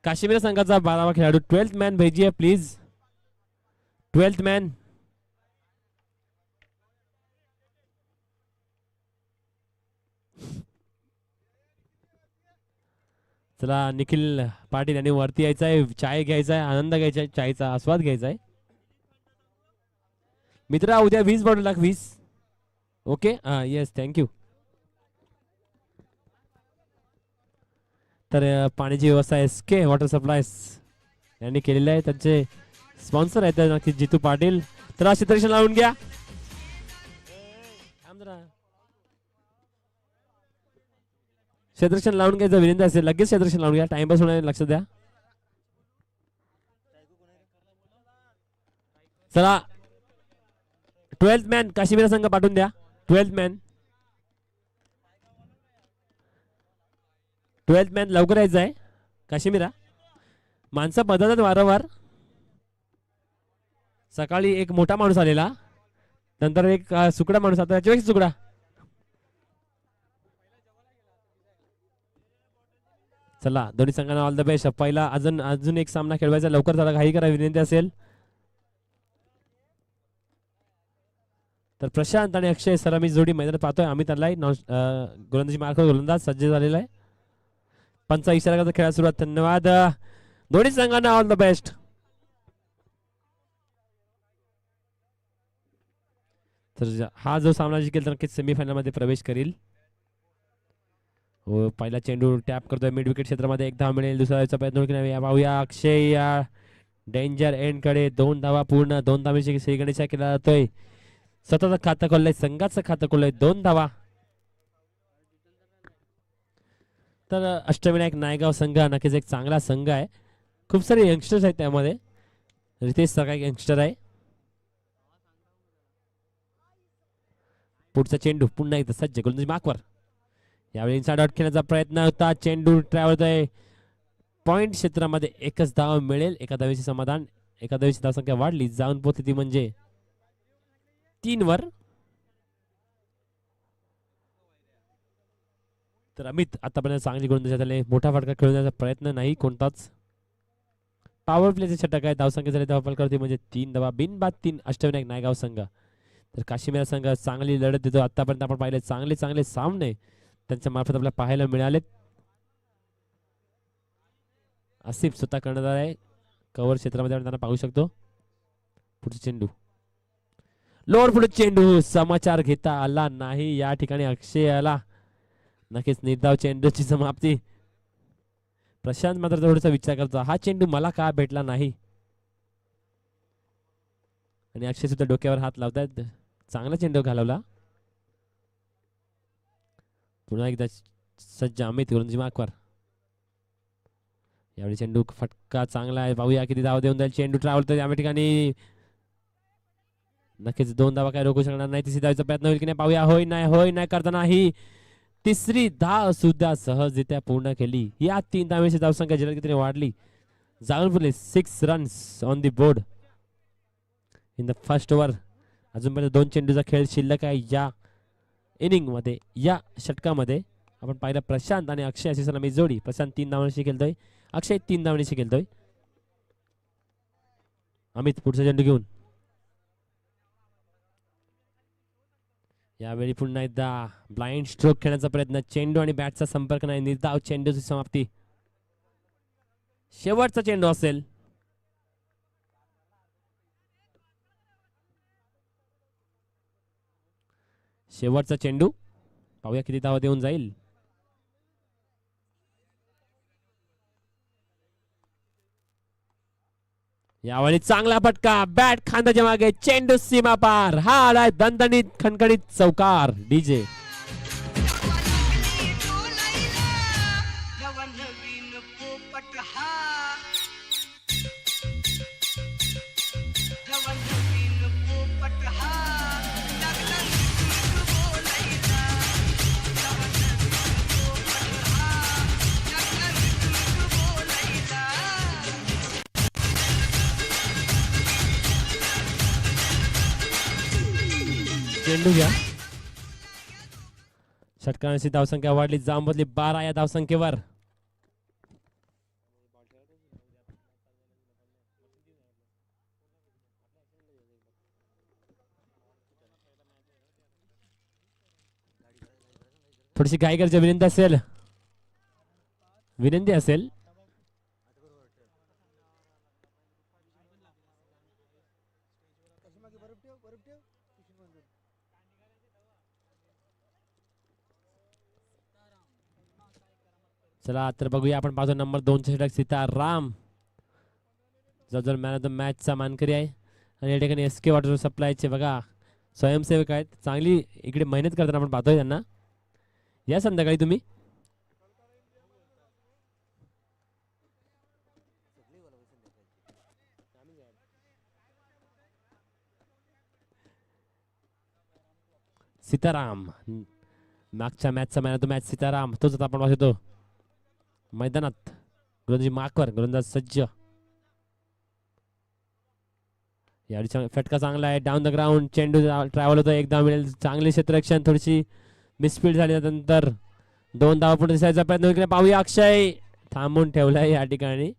काश्मीर संघाचा 12वा खेळाडू 12th man भेजिए प्लीज. 12th man. चला निखिल पाटील यांनी वरती यायचं आहे. चाय घ्यायचा आहे, आनंद घ्यायचा आहे, चायचा आस्वाद घ्यायचा आहे. मित्रा उद्या 20 bottle lakh 20. Okay yes thank you. तर पाण्याची व्यवस्था SK वॉटर सप्लायज यांनी केलेली आहे. त्यांचे स्पॉन्सर आहेत नक्की जितू पाटील. तर क्षेत्ररक्षण लावून घ्या. क्षेत्ररक्षण लावून घ्यायचं विनंती असेल. लगेच क्षेत्ररक्षण लावून घ्या. टाइमपास होणार लक्ष द्या. चला 12th मॅन काश्मीर संघ पाठवून द्या. 12th man. 12th मॅन लवकर यायचं आहे. काश्मीरा माणसं बदलतात वारंवार. सकाळी एक मोठा माणूस आलेला, नंतर एक सुकडा माणूस आता त्याच्यापेक्षा सुकडा. चला दोन्ही संघांना ऑल द बेस्ट. पहिला अजून एक सामना खेळवायचा. लवकर चला घाई करा विनंती असेल. तर प्रशांत आणि अक्षय सरामी जोडी मैदानात पाहतोय. आम्ही त्याला गोलंदाजी मार्क गोलंदाज सज्ज झालेला आहे. पंचा इशारा करता खेळा सुरुवात. धन्यवाद दोन्ही संघांना ऑल द बेस्ट. तर हा जो सामना जिंकेल तर नक्कीच सेमीफायनल मध्ये प्रवेश करेल. हो पहिला चेंडू टॅप करतोय मिड विकेट क्षेत्रामध्ये. 1 धाव मिळेल. दुसरा प्रयत्न पाहूया. अक्षय या डेंजर एंड कडे 2 धावा पूर्ण. 2 धावांची श्रीगणेशा केला जातोय. स्वतःचं खातं खोललंय, संघाचं खातं खोललंय. 2 धावा. तर अष्टविनायक नायगाव संघ नक्कीच एक चांगला संघ आहे. खूप सारे यंगस्टर्स आहेत त्यामध्ये. रितेश सारखा एक यंगस्टर आहे. पुढचा चेंडू पुन्हा एकदा सज्ज गोलंदाजी मार्कवर. यावेळी इनसाइड आउट खेळण्याचा प्रयत्न होता. चेंडू ट्रॅव्हल होतोय पॉइंट क्षेत्रामध्ये. 1च धाव मिळेल. 1 धावेचे समाधान. 1 धावेची धावसंख्या वाढली, जाऊन पोहोचली ती म्हणजे 3 वर. तर अमित आतापर्यंत चांगली गोलंदाजी झाली. मोठा फटका खेळण्याचा प्रयत्न नाही कोणताच. पॉवर प्लेचे षटक आहे. धावसंख्या झाली धावफल करते म्हणजे 3 धावा. बिनबाद 3 अष्टविनायक नायगाव संघ. तर काश्मीर संघ चांगली लढत देतो. आतापर्यंत आपण पाहिले चांगले सामने त्यांच्या मार्फत आपल्याला पाहायला मिळालेत. आसिफ स्वतः करण्यात आहे कव्हर क्षेत्रामध्ये. आपण त्यांना पाहू शकतो. पुढचा चेंडू लोअर पुढे चेंडू. समाचार घेता आला नाही या ठिकाणी. अक्षय आला नक्कीच निर्धाव चेंडूची समाप्ती. प्रशांत मात्र थोडासा विचार करतो, हा चेंडू मला का भेटला नाही. आणि अक्षय सुद्धा डोक्यावर हात लावतात. चांगला चेंडू घालवला. पुन्हा एकदा सज्ज अमित गोलंदाजी मार्कवर. यावेळी चेंडू फटका चांगला आहे. पाहूया किती धावा देऊन जाईल. चेंडू ट्रॅव्हल तर या ठिकाणी नक्कीच 2 धावा काय रोखू शकणार नाही. तिसरी धावेचा प्रयत्न होईल की नाही पाहूया. होय नाही करताना ही तिसरी धाव सुद्धा सहजरित्या पूर्ण केली. या 3 धावेची धावसंख्या जलदगतीने वाढली, जाऊन पुरले 6 runs on the board in the first over. अजूनपर्यंत 2 चेंडूचा खेळ शिल्लक आहे या इनिंग मध्ये. या षटकामध्ये आपण पाहिलं प्रशांत आणि अक्षय अशी सलामी जोडी. प्रशांत 3 धावांशी खेळतोय, अक्षय 3 धावांशी खेळतोय. अमित पुढचा चेंडू घेऊन. यावेळी पुन्हा एकदा ब्लाइंड स्ट्रोक खेळण्याचा प्रयत्न. चेंडू आणि बॅटचा संपर्क नाही. निर्धाव चेंडूची समाप्ती. शेवटचा चेंडू असेल. शेवटचा चेंडू. पाहूया किती धावा देऊन जाईल. यावेळी चांगला फटका. बॅट खांद्याच्या मागे. चेंडू सीमा पार. हा आलाय दणदणीत खणखणीत चौकार. डीजे चेंडू घ्या. षटकांची धावसंख्या वाढली, जांबोतली 12 या धावसंख्येवर. थोडीशी घाई करायची विनंती असेल. चला तर बघूया आपण पाहतो नंबर 2 चे षटक सीताराम जवळजवळ मॅन ऑफ द मॅचचा मानकरी आहे. आणि या ठिकाणी SK वॉटर सप्लायचे बघा स्वयंसेवक आहेत, चांगली इकडे मेहनत करताना आपण पाहतोय त्यांना. या संध्याकाळी तुम्ही सीताराम मागच्या मॅचचा man of the match Sitaram तोच आता आपण पाहतो मैदानात. गोलंदाजी मार्कवर गोलंदाज सज्ज. यावेळी फटका चांगला आहे डाऊन द ग्राउंड. चेंडू ट्रॅव्हल होतो, एकदा मिळेल. चांगले क्षेत्ररक्षण, थोडीशी मिसफील्ड झाली त्यानंतर 2 धावा पुढे दिसायचा प्रयत्न इकडे पाहूया. अक्षय थांबून ठेवलाय या ठिकाणी.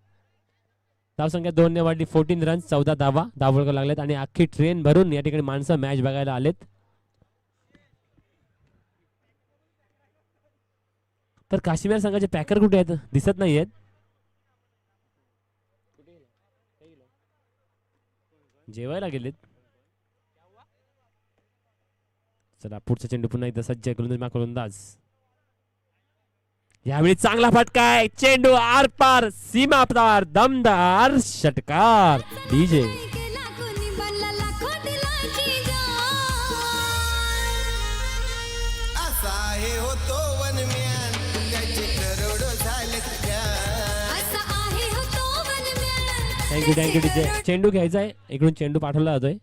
धावसंख्या 2 ने वाढली. 14 रन्स 14 धावा धावफलक लागलेत आणि अख्खी ट्रेन भरून या ठिकाणी माणसं मॅच बघायला आलेत. तर काश्मीर संघाचे पॅकर कुठे आहेत दिसत नाहीयेत. जेवायला गेलेत. चला पुढचा चेंडू पुन्हा एकदा सज्ज गोलंदाज. यावेळी चांगला फटका आहे. चेंडू आर पार सीमा पार दमदार षटकार. DJ thank you DJ. चेंडू घ्यायचा आहे, इकडून चेंडू पाठवला जातोय.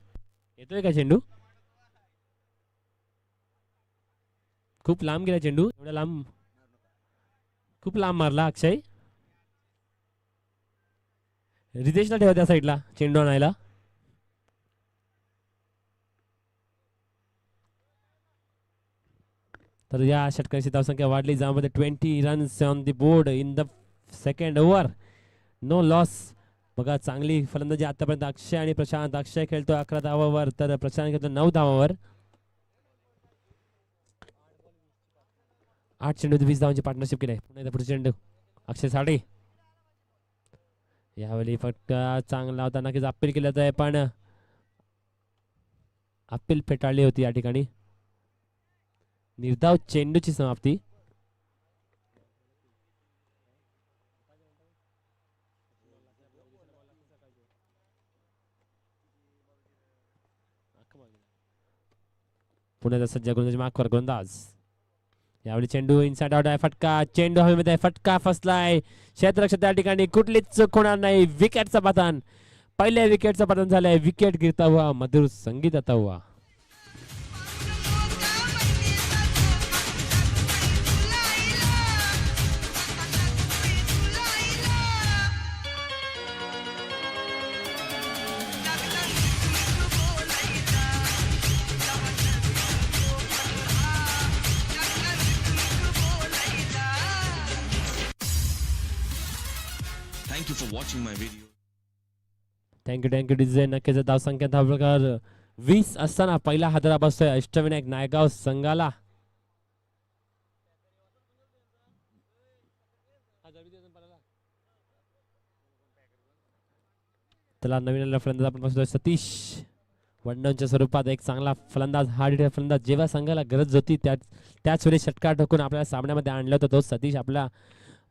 येतोय का चेंडू? खूप लांब गेला चेंडू, एवढा लांब खूप लांब मारला अक्षय. रितेशला ठेवा त्या साईडला चेंडू आणायला. तर या षटकांची धावसंख्या वाढली, ज्यामध्ये 20 runs on the board in the second over. No loss. बघा चांगली फलंदाजी आतापर्यंत अक्षय आणि प्रशांत. अक्षय खेळतो 11 धावावर तर प्रशांत खेळतो 9 धावावर. 8 चेंडू 20 धावांची पार्टनरशिप केली. पुन्हा पुढे चेंडू अक्षय साडे. यावेळी फटका चांगला होता, नक्कीच अपील केलं आहे पण अपील फेटाळली होती या ठिकाणी. निर्धाव चेंडूची समाप्ती. पुण्याचा सज्ज गोलंदाज मार्कवर गोलंदाज. यावेळी चेंडू इनसाइड आउट आहे. फटका चेंडू हवेमध्ये फटका फसलाय. क्षेत्ररक्षक त्या ठिकाणी कुठलीच चूक होणार नाही. विकेटचा पतन, पहिल्या विकेटचा पतन झालंय. विकेट गिरता हुआ मधुर संगीत आता हुआ. Thank you for watching my video. Thank you DJ. नक्कीच धावसंख्या धावप्रकार 20 असताना पहिला हादरा बसतोय अष्टविनायक नायगाव संघाला. त्याला नवीन फलंदाज आपण बसतोय सतीश वंडनच्या स्वरूपात. एक चांगला फलंदाज, हार्ड हिटर फलंदाज. जेव्हा संघाला गरज होती त्याच वेळी षटकार ठोकून आपल्याला सामन्यामध्ये आणलं होतं तो सतीश आपला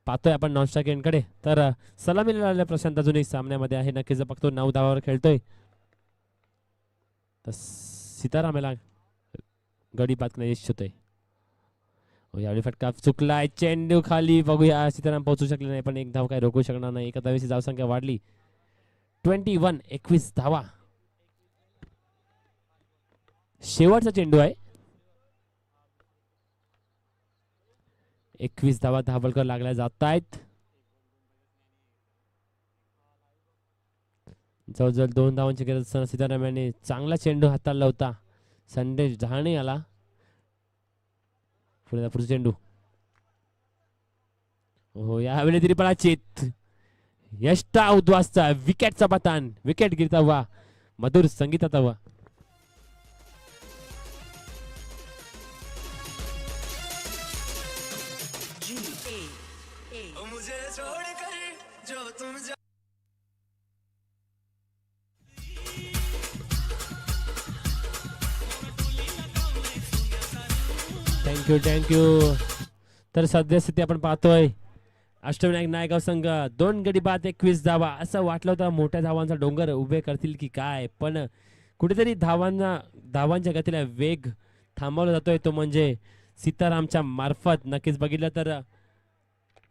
पाहतोय आपण नॉनस्टॉक एंडकडे. तर सलामी मिळालेल्या प्रशांत अजूनही सामन्यामध्ये आहे. नक्कीच बघतो 9 धावावर खेळतोय. तर सीताराम याला गडी बाद करण्यास यश होतंय. यावेळी फटका चुकलाय. चेंडू खाली. बघूया सीताराम पोहोचू शकले नाही पण एक धाव काय रोखू शकणार नाही. एका धावेची धावसंख्या वाढली. 21 धावा. शेवटचा चेंडू आहे. 21 धावा धावफलकावर लागल्या जात आहेत. जवळजवळ 2 धावांची गरज असताना सीताराम यांनी चांगला चेंडू हाताळला होता. संदेश जहाणे आला. पुढचा चेंडू. हो यावेळी त्रिपळाचित. यष्टा उद्वासचा विकेटचा पतन. विकेट गिरता हुआ मधुर संगीतात हुआ. Thank you thank you. तर सद्यस्थिती आपण पाहतोय अष्टविनायक नायगाव संघ 2 गडी बाद 21 धावा. असं वाटलं होतं मोठ्या धावांचा डोंगर उभे करतील की काय, पण कुठेतरी धावांच्या गतीला वेग थांबवला जातोय तो म्हणजे सीतारामच्या मार्फत. नक्कीच बघितलं तर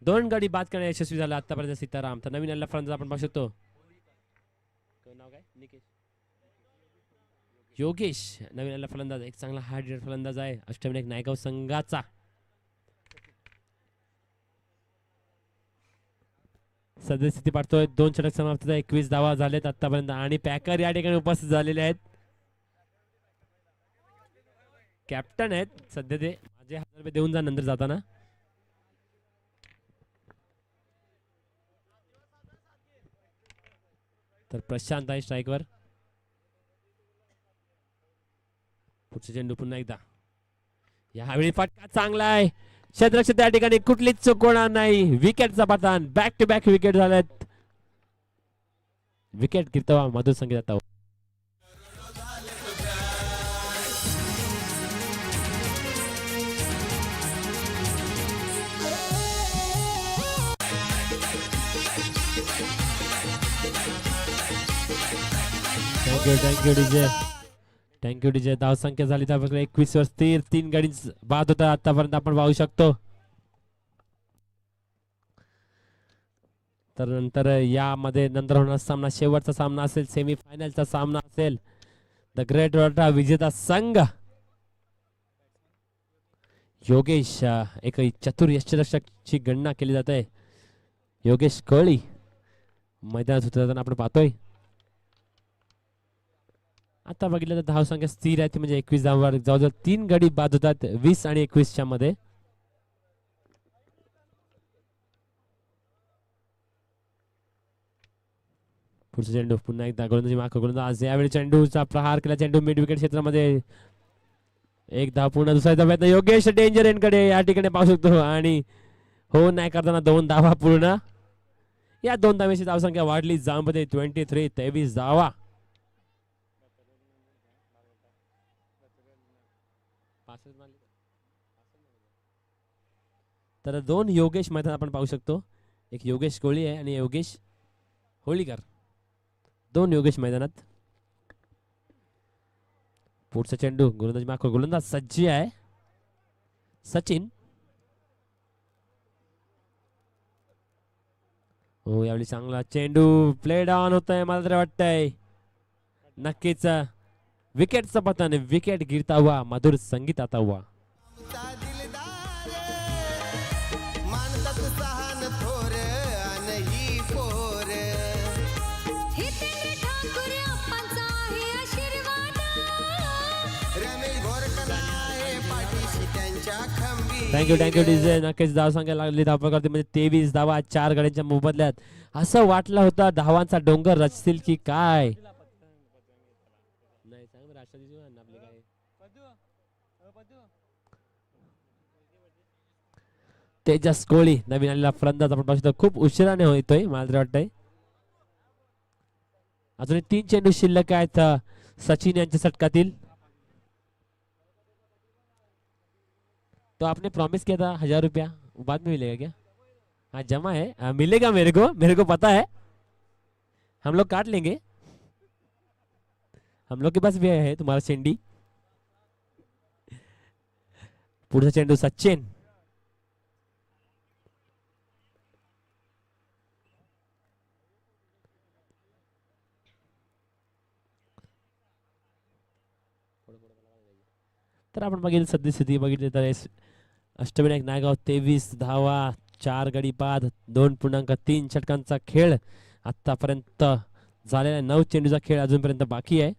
2 गडी बाद करण्यात यशस्वी झाला आतापर्यंत सीताराम. तर नवीन आलेला फलंदाज आपण पाहू शकतो, नाव काय, निकेश योगेश नवीन आलेला फलंदाज. एक चांगला हार्ड हिटर फलंदाज आहे अष्टविनायक नायगाव संघाचा. सद्यस्थिती पाहतोय 2 षटक समाप्त, 21 धावा झालेत आतापर्यंत आणि पॅकर या ठिकाणी उपस्थित झालेले आहेत. कॅप्टन आहेत सध्या ते. माझे 1000 रुपये देऊन जा नंतर जाताना. तर प्रशांत आहे स्ट्राईकवर. पुढचे चेंडू पुन्हा एकदा. यावेळी फटका चांगला आहे. क्षेत्ररक्षक त्या ठिकाणी कुठलीच चूक होणार नाही. विकेटचा पतन. बॅक टू बॅक विकेट झालेत. विकेट कीर्तवा मधुर संगीत आता. Thank you DJ. Thank you DJ. धाव संख्या झाली तर 21 वर स्थिर. 3 गडी बाद होता आतापर्यंत आपण पाहू शकतो. तर नंतर यामध्ये नंतर होणार सामना शेवटचा सामना असेल, सेमीफायनलचा सामना असेल. द ग्रेट वडोदरा विजेता संघ योगेश, एक चतुर यष्टिरक्षकची गणना केली जाते. योगेश कोळी मैदानात उतरताना आपण पाहतोय. आता बघितलं तर धाव संख्या स्थिर आहे ती म्हणजे 21 धावांवर जवळजवळ 3 गडी बाद होतात 20 आणि 21 च्या मध्ये. पुढचा चेंडू पुन्हा एकदा गोलंदाजी मार्क गोलंदाज. यावेळी चेंडूचा प्रहार केला. चेंडू मिड विकेट क्षेत्रामध्ये. एक धाव पूर्ण. दुसरा प्रयत्न योगेश डेंजर एंड कडे या ठिकाणी पाहू शकतो आणि हो नाही करताना 2 धावा पूर्ण. या 2 धावेची धावसंख्या वाढली जांबमध्ये 23 धावा. तर 2 योगेश मैदान आपण पाहू शकतो. एक योगेश कोळी आहे आणि योगेश होळीकर. 2 योगेश मैदानात. पुढचा चेंडू गोलंदाजी मार्क गोलंदाज सज्जी आहे सचिन. हो यावेळी चांगला चेंडू प्ले डाऊन होत आहे मला तरी वाटतंय. नक्कीच विकेटचं पतन. विकेट गिरता हुआ मधुर संगीत आता हुआ. Thank you DJ. नक्कीच धाव संख्या लागली धाव प्रकारती म्हणजे 23 धावा 4 गड्यांच्या मोबदल्यात. असं वाटलं होतं धावांचा डोंगर रचतील की काय. तेजस कोळी नवीन आलेला फलंदाज आपण पाहू शकतो. खूप उशिराने होतोय मला तरी वाटतंय. अजून 3 चेंडू शिल्लक आहेत सचिन यांच्या षटकातील. तो आपने प्रॉमिस किया था 1000 रुपया, बाद में मिलेगा क्या? हाँ जमा है, मिलेगा मेरे को पता है. हम लोग काट लेंगे. हम लोग के पास भी है तुम्हारा चेंडी. पुढचा चेंडू सचिन. तर आपण बघितलं सद्यस्थिती बघितली तर अष्टविनायक नायगाव 23 धावा 4 गडी बाद 2.3 षटकांचा खेळ आतापर्यंत झालेला. 9 चेंडूचा खेळ अजूनपर्यंत बाकी आहे.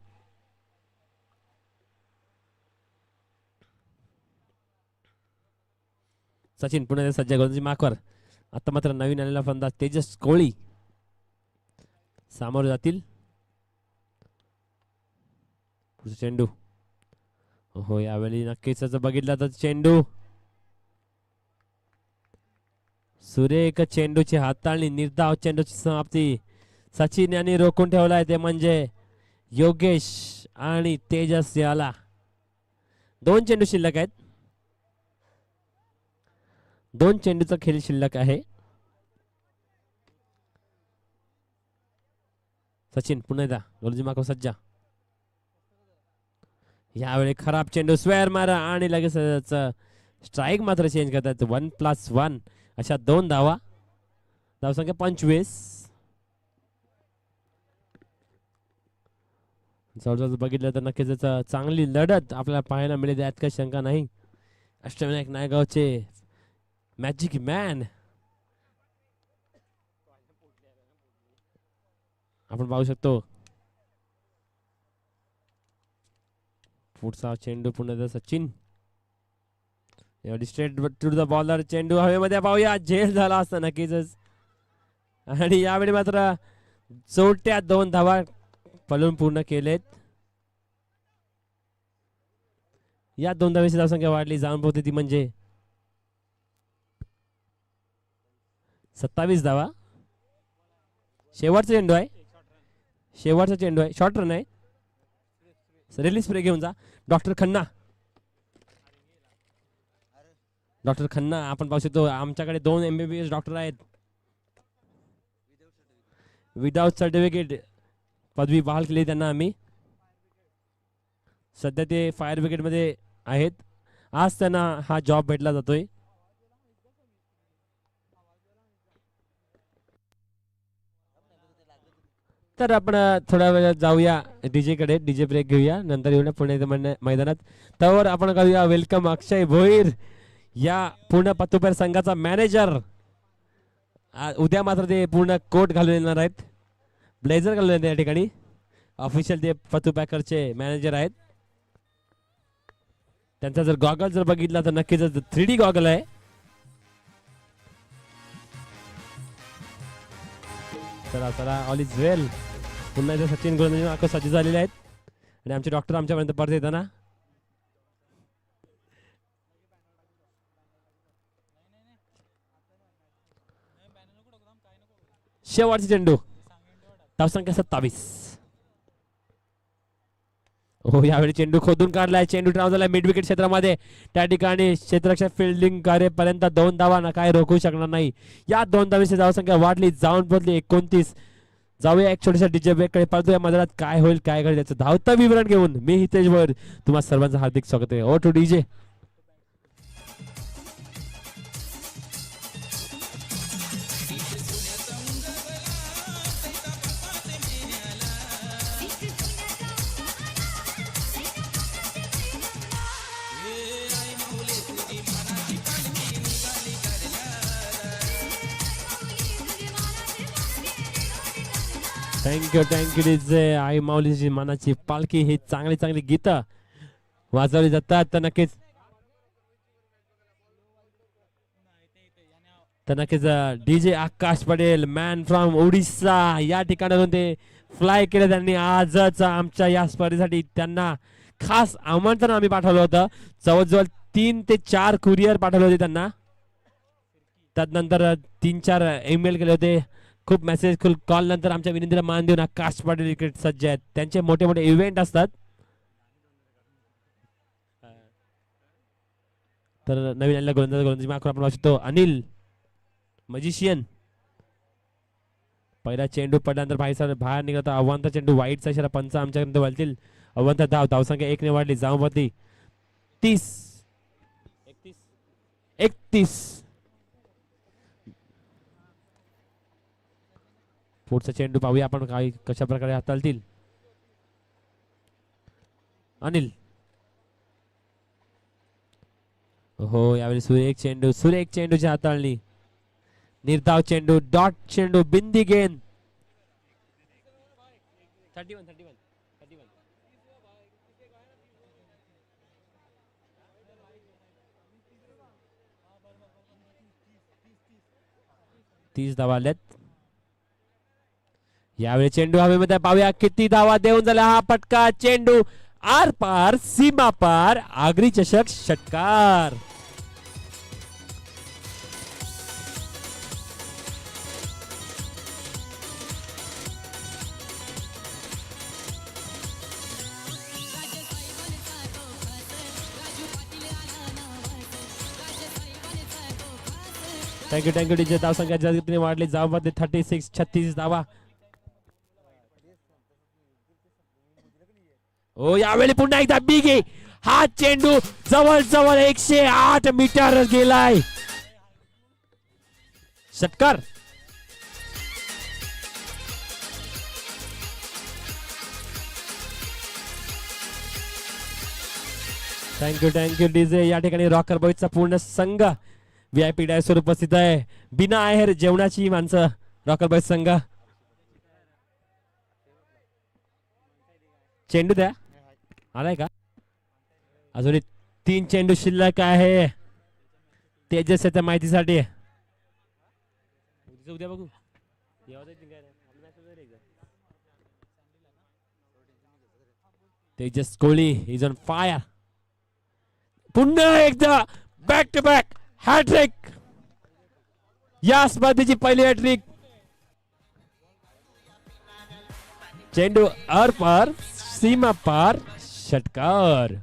सचिन पुन्हा सज्जा गोलंदाजी मार्कवर. आता मात्र नवीन आलेला फलंदाज तेजस कोळी सामोरे जातील. पुढचा चेंडू. हो यावेळी नक्कीच बघितलं तर चेंडू सुरेख चेंडूची हाताळणी, निर्धाव चेंडूची समाप्ती. सचिन यांनी रोखून ठेवलाय ते म्हणजे योगेश आणि तेजस याला. 2 चेंडू शिल्लक आहेत. 2 चेंडूचा खेळ शिल्लक आहे. सचिन पुन्हा एकदा गोलंदाजी मागो सज्जा. यावेळी खराब चेंडू स्क्वेअर मारा आणि लगेच स्ट्राईक मात्र चेंज करतात. 1+1 अशा 2 धावा. धावसंख्या 25. जवळजवळ बघितलं तर नक्कीच चांगली लढत आपल्याला पाहायला मिळेल यात काही शंका नाही. अष्टविनायक नायगावचे मॅजिक मॅन आपण पाहू शकतो. पुढचा चेंडू पुन्हा Sachin. Straight to the bowler. चेंडू हवेमध्ये पाहूया. झेल झाला असता नक्कीच. आणि यावेळी मात्र चोट्या 2 धावा पळून पूर्ण केलेत. या 2 धावेची धावसंख्या वाढली जाऊन पोहोचते ती म्हणजे 27 धावा. शेवटचा चेंडू आहे. शेवटचा चेंडू आहे. शॉर्ट रन आहे. रिलीज स्प्रे घेऊन जा. डॉक्टर खन्ना. डॉक्टर खन्ना आपण पाहू शकतो आमच्याकडे 2 MBBS डॉक्टर आहेत. विदाउट सर्टिफिकेट पदवी बहाल केली त्यांना आम्ही. सध्या ते फायर ब्रिगेड मध्ये आहेत. आज त्यांना हा जॉब भेटला जातोय. तर आपण थोड्या वेळात जाऊया डीजे कडे. डीजे ब्रेक घेऊया नंतर येऊया पुणे मैदानात. त्यावर आपण करूया वेलकम अक्षय भोईर या पूर्ण पत्तुपेर संघाचा मॅनेजर. उद्या मात्र ते पूर्ण कोट घालून येणार आहेत. ब्लेझर घालून येणार या ठिकाणी. ऑफिशियल ते पत्तुपॅकरचे मॅनेजर आहेत. त्यांचा जर गॉगल जर बघितला तर नक्कीच 3D गॉगल आहे. चला चला ऑल इज वेल. पुन्हा इथे सचिन गोलंदाजी सज्ज झालेले आहेत आणि आमचे डॉक्टर आमच्यापर्यंत परत येताना. शेवटचा चेंडू. धावसंख्या 27. हो यावेळी चेंडू खोदून काढलाय. चेंडू ट्राव झालाय मिड विकेट क्षेत्रामध्ये. त्या ठिकाणी क्षेत्ररक्षक फिल्डिंग करेपर्यंत 2 धावा ना काय रोखू शकणार नाही. या 2 धावांची धावसंख्या वाढली जाऊन पोहोचली 29. जाऊया एक छोट्याशा डीजे ब्रेक कडे. पाहतोय मैदानात काय होईल काय घडेल याचं धावतं विवरण घेऊन मी हितेश भोईर तुम्हा सर्वांचं हार्दिक स्वागत आहे. Over to DJ. Thank you DJ. आई माऊलीची मनाची पालखी ही चांगली चांगली गीतं वाजवली जातात. तर नक्कीच DJ Akash Patel man from Odisha या ठिकाणावरून ते फ्लाय केले त्यांनी. आजच आमच्या या स्पर्धेसाठी त्यांना खास आमंत्रण आम्ही पाठवलं होतं. जवळजवळ 3 ते 4 कुरिअर पाठवले होते त्यांना. त्यानंतर 3-4 ईमेल केले होते. खूप मेसेज खूप कॉल नंतर आमच्या विनंतीला मान देऊन आकाश पाटील क्रिकेट सज्ज आहेत. त्यांचे मोठे मोठे इव्हेंट असतात. तर नवीन आलेला गोलंदाजी मागून आपण पाहू शकतो अनिल मजिशियन. पहिला चेंडू पडल्यानंतर बाहेर निघत आव्हानचा चेंडू वाईटचा इशारा पंच आमच्याकडे वळतील. आव्हानचा धावसंख्या 1 ने वाढली जाऊवरती 30. 31. पुढचा चेंडू पाहूया आपण काय कशा प्रकारे हाताळतील. अनिल. हो यावेळी सुरेख चेंडूची हाताळणी. निर्धाव चेंडू डॉट चेंडू बिंदी गेंद. 31. 30 धावा आल्यात. यावेळी चेंडू हवेमध्ये पाहूया किती धावा देऊन झाला हा पटका. चेंडू आर पार सीमा पार आगरी चषक षटकार. Thank you DJ. धावसंख्या जलदगतीने वाढली. धावांमध्ये 36 धावा. हो यावेळी पुन्हा एकदा बिग आहे. हा चेंडू जवळ 108 मीटर गेलाय. षटकार. Thank you DJ. या ठिकाणी रॉकर बॉयजचा पूर्ण संघ VIP डायसवर उपस्थित आहे. बिना आहेर जेवणाची माणसं रॉकर बॉयज संघ. चेंडू द्या. आलाय का? अजून 3 चेंडू शिल्लक आहे. तेजस त्या माहितीसाठी. उद्या बघू. Tejas Kohli is on fire. पुन्हा एकदा बॅक टू बॅक हॅट्रिक. या स्पर्धेची पहिली हॅट्रिक. चेंडू पार सीमा पार षटकार.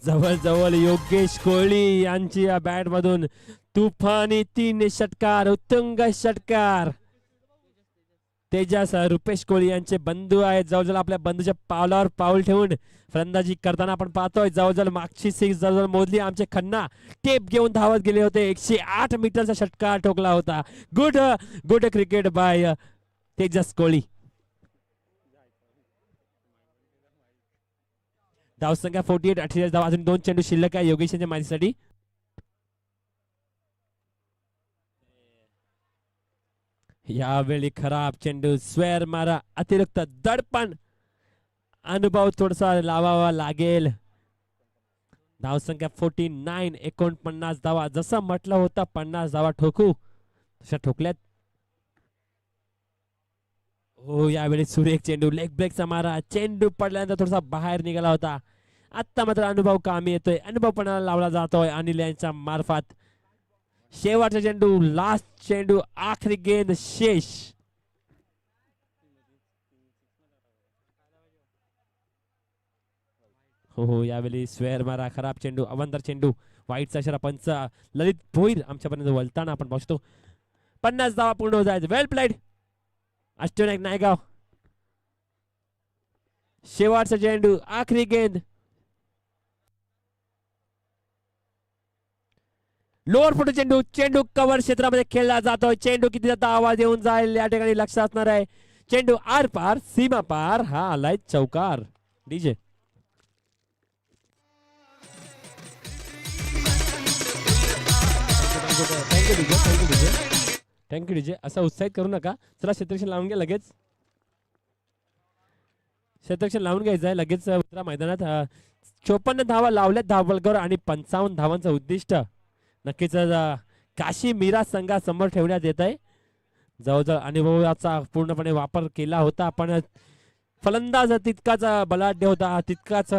जवळ योगेश कोहली यांची या बॅट मधून तुफानी 3 षटकार. उत्तुंग षटकार. तेजस रुपेश कोहली यांचे बंधू आहेत. जवळ आपल्या बंधूच्या पावलावर पाऊल ठेवून फलंदाजी करताना आपण पाहतोय. जवळ मागची 6 जवळ मोजली. आमचे खन्ना टेप घेऊन धावत गेले होते. 108 मीटरचा षटकार ठोकला होता. Good cricket bye Tejas Kohli. धावसंख्या 48 धावा. अजून 2 चेंडू शिल्लक आहे योगेश यांच्या माहितीसाठी. यावेळी खराब चेंडू. स्वेअर मारा. अतिरिक्त दडपण. अनुभव थोडासा लावावा लागेल. धावसंख्या 49. 49 धावा. जसं म्हटलं होतं 50 धावा ठोकू तशा ठोकल्यात. हो यावेळी सुरेख चेंडू. लेग ब्रेकचा मारा. चेंडू पडल्यानंतर थोडासा बाहेर निघाला होता. आता मात्र अनुभव कामी येतोय. अनुभवपणाला लावला जातोय अनिल यांच्या मार्फत. शेवटचा चेंडू. लास्ट चेंडू. आखरी गेंद शेष. हो यावेळी स्वेअर मारा. खराब चेंडू. अवंतर चेंडू. वाईटचा इशारा पंच ललित भोईर आमच्यापर्यंत वळताना आपण बघतो. 50 धावा पूर्ण होत आहेत. वेल प्लेड अष्टविनायक नायगाव. शेवटचा चेंडू. आखरी गेंद. लोअर फुट चेंडू. चेंडू कव्हर क्षेत्रामध्ये खेळला जातोय. चेंडू किती आवाज येऊन जाईल या ठिकाणी लक्ष असणार आहे. चेंडू आर पार सीमा पार. हा आलाय चौकार. DJ thank you DJ. असा उत्साहित करू नका. चला क्षेत्ररक्षण लावून घ्या लगेच. क्षेत्ररक्षण लावून घ्यायचं आहे लगेच. मैदानात 54 धावा लावल्यात धावफलकावर आणि 55 धावांचं उद्दिष्ट नक्कीच काशी मीरा संघासमोर ठेवण्यात येत आहे. जवळजवळ अनुभवाचा पूर्णपणे वापर केला होता. पण फलंदाज तितकाच बलाढ्य होता. तितकाच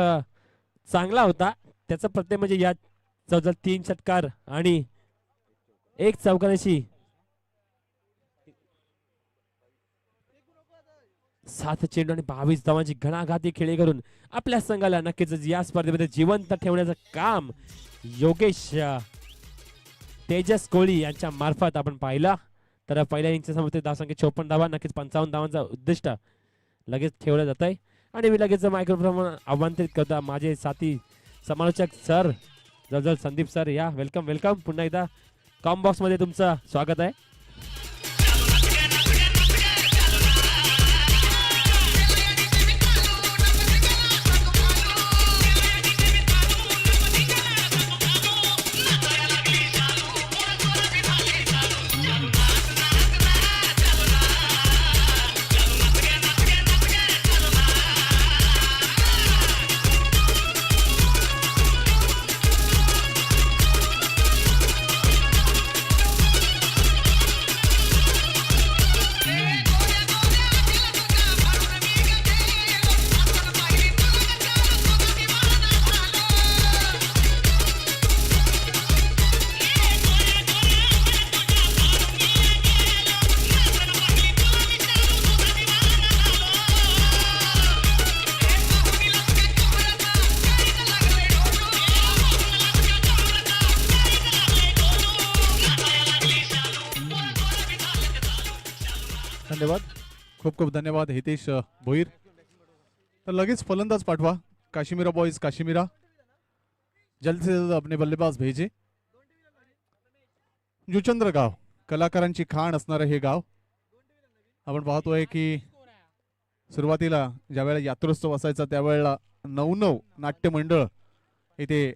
चांगला होता. त्याचा प्रत्यय म्हणजे या जवळजवळ 3 षटकार आणि 1 चौकाराशी 7 चेंडू आणि 22 धावांची घणाघाती खेळी करून आपल्या संघाला नक्कीच या स्पर्धेमध्ये जिवंत ठेवण्याचं काम योगेश तेजस कोहली यांच्या मार्फत आपण पाहिला. तर पहिल्या इनिंगच्या धावसंख्या 54 धावा. नक्कीच 55 धावांचा उद्दिष्ट लगेच ठेवलं जात आहे. आणि मी लगेच मायक्रोफोन आमंत्रित करतो माझे साथी समालोचक सर जवळ संदीप सर. या वेलकम पुन्हा एकदा कॉम्बॉक्स मध्ये तुमचं स्वागत आहे. खूप खूप धन्यवाद हितेश भोईर. तर लगेच फलंदाज पाठवा. काश्मीरा बॉयज काश्मीरा, जल्द से जल्द अपने बल्लेबाज भेजे. जुचंद्र गाव कलाकारांची खाण असणारं हे गाव. आपण पाहतोय की सुरुवातीला ज्यावेळेला यात्रोत्सव असायचा त्यावेळेला 9 नाट्य मंडळ इथे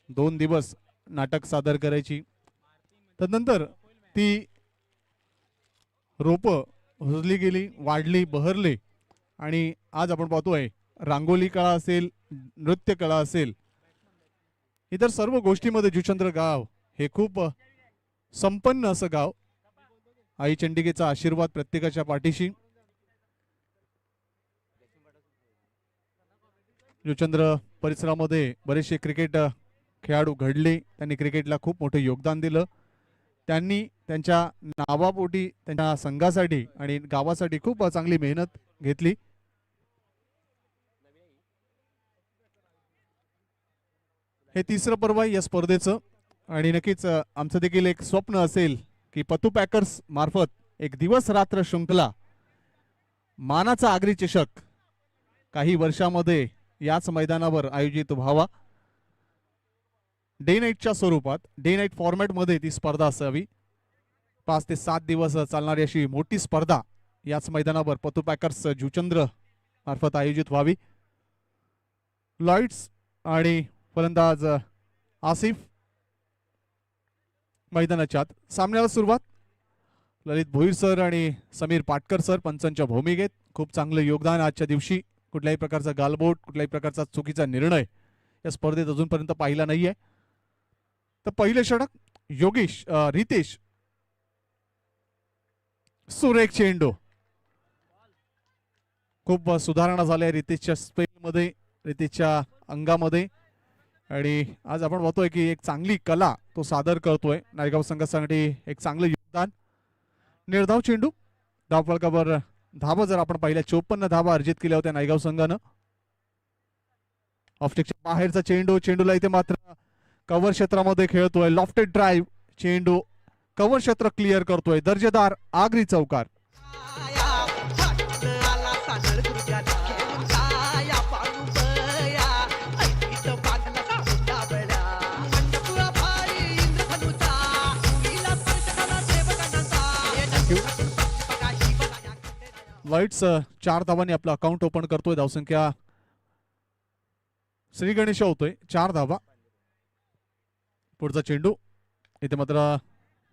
2 दिवस नाटक सादर करायची. तदनंतर ती रोप रुजली गेली, वाढली, बहरली आणि आज आपण पाहतोय रांगोली कला असेल, नृत्य कला असेल, इतर सर्व गोष्टीमध्ये जुचंद्र गाव हे खूप संपन्न असं गाव. आई चंडिकेचा आशीर्वाद प्रत्येकाच्या पाठीशी. जुचंद्र परिसरामध्ये बरेचसे क्रिकेट खेळाडू घडले. त्यांनी क्रिकेटला खूप मोठं योगदान दिलं. त्यांनी त्यांच्या नावापोटी त्यांच्या संघासाठी आणि गावासाठी खूप चांगली मेहनत घेतली. हे तिसरं पर्व आहे या स्पर्धेचं आणि नक्कीच आमचं देखील एक स्वप्न असेल की पतू पॅकर्स मार्फत एक दिवस रात्र शृंखला मानाचा आगरी चषक काही वर्षामध्ये याच मैदानावर आयोजित व्हावा. डे नाईटच्या स्वरूपात, डे नाईट फॉर्मॅटमध्ये ती स्पर्धा असावी. 5 ते 7 दिवस चालणारी अशी मोठी स्पर्धा याच मैदानावर पतू पॅकर्स जुचंद्र मार्फत आयोजित व्हावी. लॉइड्स आणि फलंदाज आसिफ मैदानाच्या आत. सामन्याला सुरुवात. ललित भोईर सर आणि समीर पाटकर सर पंचांच्या भूमिकेत. खूप चांगलं योगदान आजच्या दिवशी. कुठल्याही प्रकारचा गालबोट, कुठल्याही प्रकारचा चुकीचा निर्णय या स्पर्धेत अजूनपर्यंत पाहिला नाहीये. तर पहिले षटक योगेश रितेश, सुरेख चेंडू. खूप सुधारणा झाल्या रितेशच्या स्पेलमध्ये, रितेशच्या अंगामध्ये आणि आज आपण पाहतोय की एक चांगली कला तो सादर करतोय. नायगाव संघासाठी एक चांगलं योगदान. निर्धाव चेंडू. धावफलकावर धावा जर आपण पाहिल्या 54 धावा अर्जित केल्या होत्या नायगाव संघानं. ऑफस्टिकच्या बाहेरचा चेंडू. चेंडूला इथे मात्र कव्हर क्षेत्रामध्ये खेळतोय. Lofted drive. चेंडू कव्हर क्षेत्र क्लिअर करतोय. दर्जेदार आगरी चौकार. लाईट्स 4 धावांनी आपलं अकाउंट ओपन करतोय. धावसंख्या श्री गणेश होतोय 4 धावा. पुढचा चेंडू इथे मात्र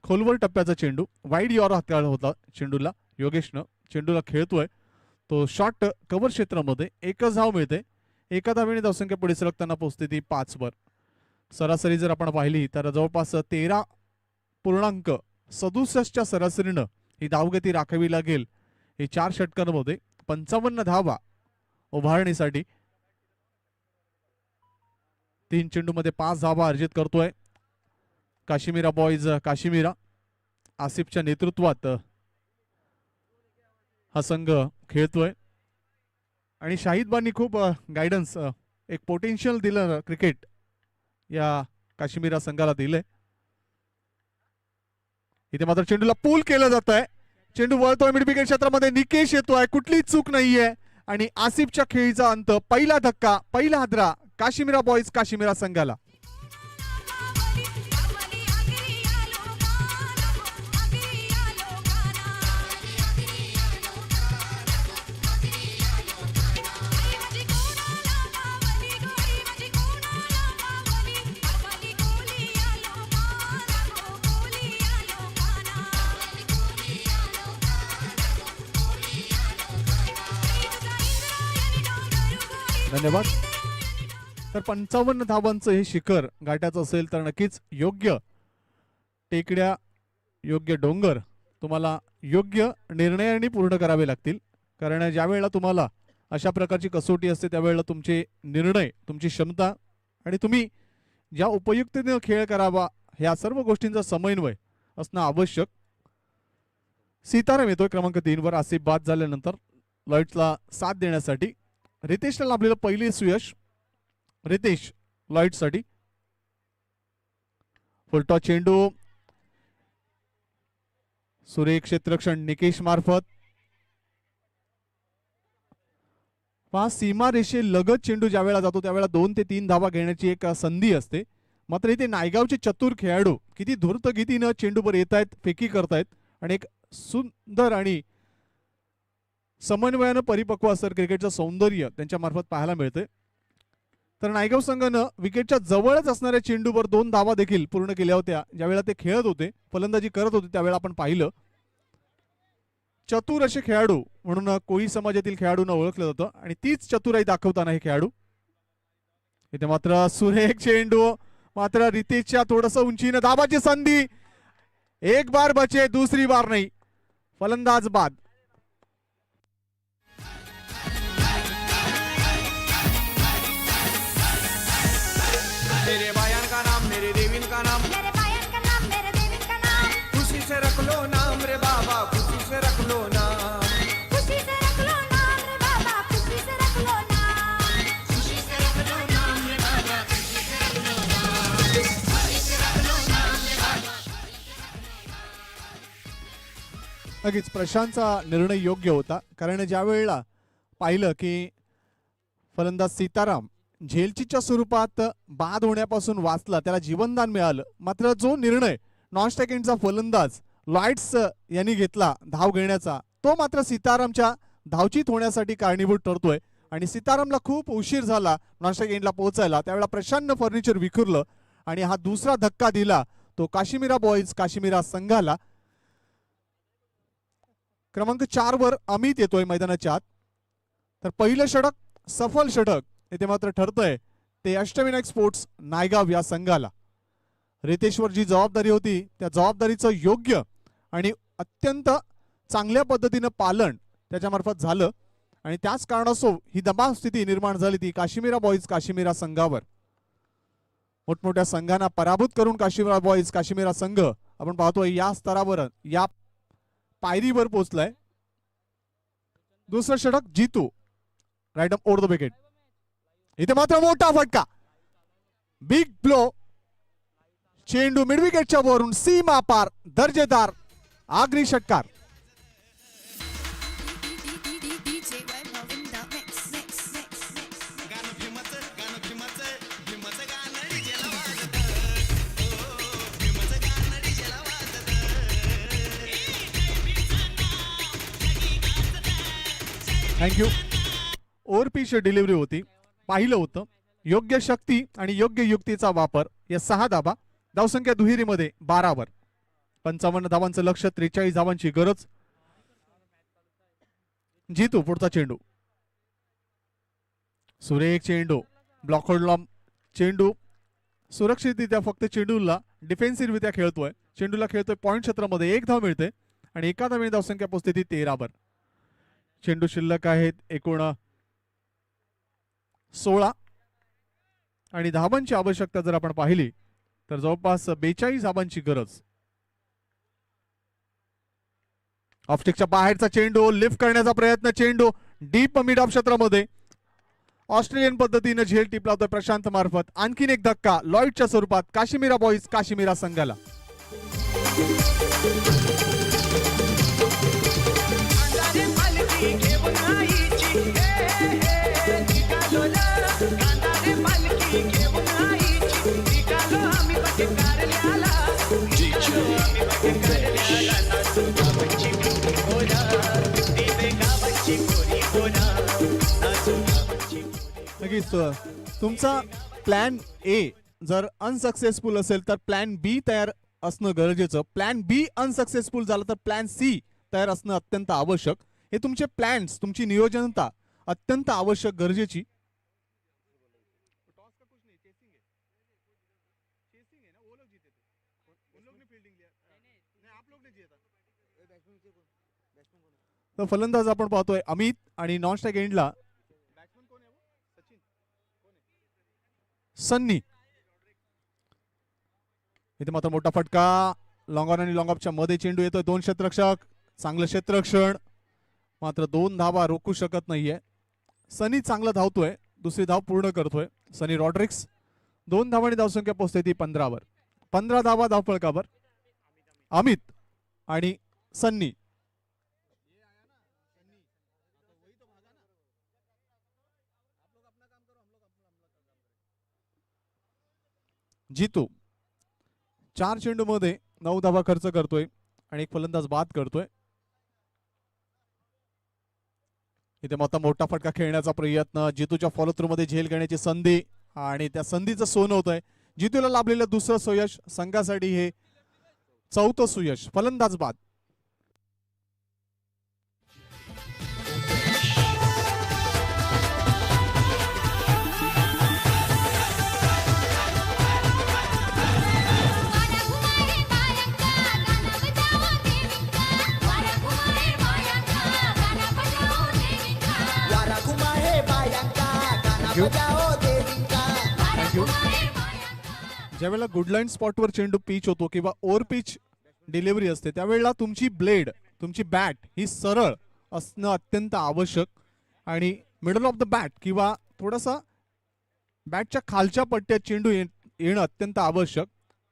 खोलवर टप्प्याचा चेंडू. वाईड यॉर हाताळला होता चेंडूला. योगेशनं चेंडूला खेळतोय तो शॉट कव्हर क्षेत्रामध्ये. एकच धाव मिळते. एका धावेने धावसंख्या पुढे सरकताना पोहोचते ती 5 वर. सरासरी जर आपण पाहिली तर जवळपास 13.67 सरासरीनं ही धावगती राखावी लागेल. हे 4 षटकांमध्ये 55 धावा उभारण्यासाठी. 3 चेंडूमध्ये 5 धावा अर्जित करतोय काश्मीरा बॉयज काश्मीरा. आसिफच्या नेतृत्वात हा संघ खेळतोय आणि शाहिदबांनी खूप गायडन्स, एक पोटेन्शियल दिलं क्रिकेट या काश्मीरा संघाला दिलंय. इथे मात्र चेंडूला पूल केलं जात आहे. चेंडू वळतोय मिड विकेट क्षेत्रामध्ये. निकेश येतोय. कुठलीच चूक नाहीये आणि आसिफच्या खेळीचा अंत. पहिला धक्का, पहिला हादरा काश्मीरा बॉयज काश्मीरा संघाला. धन्यवाद. तर 55 धावांचं हे शिखर गाठायचं असेल तर नक्कीच योग्य टेकड्या, योग्य डोंगर तुम्हाला योग्य निर्णयाने पूर्ण करावे लागतील. कारण ज्या वेळेला तुम्हाला अशा प्रकारची कसोटी असते त्यावेळेला तुमचे निर्णय, तुमची क्षमता आणि तुम्ही ज्या उपयुक्ततेने खेळ करावा ह्या सर्व गोष्टींचा समन्वय असणं आवश्यक. सीताराम येतोय क्रमांक 3 वर. आसिफ बाद झाल्यानंतर लॉइड्सला साथ देण्यासाठी. रितेशला लाभलेलं पहिले सुयश. रितेश लॉइड्ससाठी. फुलटॉस चेंडू. सुरेख क्षेत्ररक्षण निकेश मार्फत. पहा सीमारेषे लगत चेंडू ज्या वेळेला जातो त्यावेळेला 2 ते 3 धावा घेण्याची एक संधी असते. मात्र इथे नायगावचे चतुर खेळाडू किती धूर्तगतीनं चेंडूवर येत आहेत, फेकी करतायत आणि एक सुंदर आणि समन्वयानं परिपक्व असर क्रिकेटचं सौंदर्य त्यांच्या मार्फत पाहायला मिळते. तर नायगाव संघानं विकेटच्या जवळच असणाऱ्या चेंडूवर 2 धावा देखील पूर्ण केल्या होत्या. ज्यावेळेला ते खेळत होते, फलंदाजी करत होते, त्यावेळेला आपण पाहिलं. चतुर असे खेळाडू म्हणून कोळी समाजातील खेळाडूंना ओळखलं जातं आणि तीच चतुराई दाखवताना हे खेळाडू. इथे मात्र सुरेख चेंडू, मात्र रितेशच्या थोडस उंचीनं दाबाची संधी. एक बार बचे, दुसरी बार नाही. फलंदाज बाद. मेरे बायान का नाम मेरे देवीन का नाम, मेरे बायन का नाम मेरे देवीन का नाम, खुशी से रख लो नाम रे बाबा, खुशी से रख लो नाम, खुशी से रख लो नाम रे बाबा, खुशी से रख लो नाम, खुशी से रख लो नाम रे बाबा, खुशी से रख लो नाम, खुशी से रख लो नाम रे बाबा. नक्कीच प्रशांतचा निर्णय योग्य होता. कारण ज्या वेळेला पाहिलं की फलंदाज सीताराम झेलचीच्या स्वरूपात बाद होण्यापासून वाचला, त्याला जीवनदान मिळालं. मात्र जो निर्णय नॉन स्ट्रायकिंगचा फलंदाज लॉयड्स यांनी घेतला धाव घेण्याचा, तो मात्र सीतारामच्या धावचीत होण्यासाठी कारणीभूत ठरतोय. आणि सीतारामला खूप उशीर झाला नॉन स्ट्रायकिंगला पोहोचायला. त्यावेळेला प्रशांतनं फर्निचर विखुरलं आणि हा दुसरा धक्का दिला तो काश्मीरा बॉईज काश्मीरा संघाला. क्रमांक 4 वर अमित येतोय मैदानाच्या आत. तर पहिलं षटक सफल षटक इथे मात्र ठरतंय ते अष्टविनायक स्पोर्ट्स नायगाव या संघाला. रितेशवर जी जबाबदारी होती त्या जबाबदारीचं योग्य आणि अत्यंत चांगल्या पद्धतीनं पालन त्याच्यामार्फत झालं आणि त्याच कारणास्तव ही दबाव स्थिती निर्माण झाली ती काश्मीरा बॉईज काश्मीरा संघावर. मोठमोठ्या संघांना पराभूत करून काश्मीरा बॉईज काश्मीरा संघ आपण पाहतोय या स्तरावर या पायरीवर पोहोचलाय. दुसरं षटक Jitu right up over the wicket. इथे मात्र मोठा फटका, बिग ब्लो, चेंडू मिड विकेटच्या वरून सीमा पार, दर्जेदार आगरी षटकार. थँक्यू. ओव्हरपिच डिलिव्हरी होती, पाहिलं होतं. योग्य शक्ती आणि योग्य युक्तीचा वापर या 6 धाबा. धावसंख्या दुहेरीमध्ये 12 वर. 55 धावांचं लक्ष, 43 धावांची गरज. जीतू पुढचा चेंडू, सुरेख चेंडू, ब्लॉक होल्ड चेंडू सुरक्षितरित्या फक्त चेंडूला डिफेन्सिव्हरित्या खेळतोय. चेंडूला खेळतोय पॉइंट क्षेत्रामध्ये, 1 धाव मिळते आणि एका धावेने धावसंख्या पोहोचते ती 13 वर. चेंडू शिल्लक आहेत एकूण 16 आणि धावांची आवश्यकता जर आपण पाहिली तर जवळपास 42 धावांची गरज. ऑफस्टिकच्या बाहेरचा चेंडू, लिफ्ट करण्याचा प्रयत्न, चेंडू डीप मिड ऑफ क्षेत्रामध्ये. ऑस्ट्रेलियन पद्धतीने झेल टिपलावतोय प्रशांत मार्फत. आणखीन एक धक्का लॉईडच्या स्वरूपात काश्मीरा बॉईज काश्मीरा संघाला. नक्कीच तुमचा प्लॅन ए जर अनसक्सेसफुल असेल तर प्लॅन बी तयार असणं गरजेचं. प्लॅन बी अनसक्सेसफुल झालं तर प्लॅन सी तयार असणं अत्यंत आवश्यक. हे तुमचे प्लॅन्स, तुमची नियोजनता अत्यंत आवश्यक गरजेची. तर फलंदाज आपण पाहतोय अमित आणि नॉन स्ट्राइक एंडला सन्नी. इथे मात्र मोठा फटका, लॉंग ऑन आणि लॉंग ऑफच्या मध्ये चेंडू येतोय. 2 क्षेत्ररक्षक, चांगलं क्षेत्ररक्षण, मात्र 2 धावा रोखू शकत नाहीये. सनी चांगला धावतोय, दुसरी धाव पूर्ण करतोय सनी रॉड्रिक्स. 2 धावांनी धावसंख्या पोहोचते ती 15 वर. 15 धावा धावफलकावर अमित आणि सन्नी. जितू 4 चेंडू मध्ये 9 धावा खर्च करतोय आणि एक फलंदाज बाद करतोय. इथे मोठा फटका खेळण्याचा प्रयत्न, जितूच्या फॉलो थ्रू मध्ये झेल घेण्याची संधी आणि त्या संधीचं सोनं होत आहे. जितूला लाभलेलं दुसरं सुयश, संघासाठी हे 4थं सुयश. फलंदाज बाद. वारा घुमाए बायांका गाना बजाओ देवींका वारा घुमाए बायांका गाना बजाओ देवींका वारा घुमाए बायांका गाना बजाओ देवींका वारा Thank you. घुमाए बायांका ज्यावेळेला गुडलाईन स्पॉटवर चेंडू पिच होतो किंवा ओव्हर पिच डिलिव्हरी असते त्यावेळेला तुमची ब्लेड, तुमची बॅट ही सरळ असणं अत्यंत आवश्यक आणि मिडल ऑफ द बॅट किंवा थोडासा बॅटच्या खालच्या पट्ट्यात चेंडू येणं अत्यंत आवश्यक.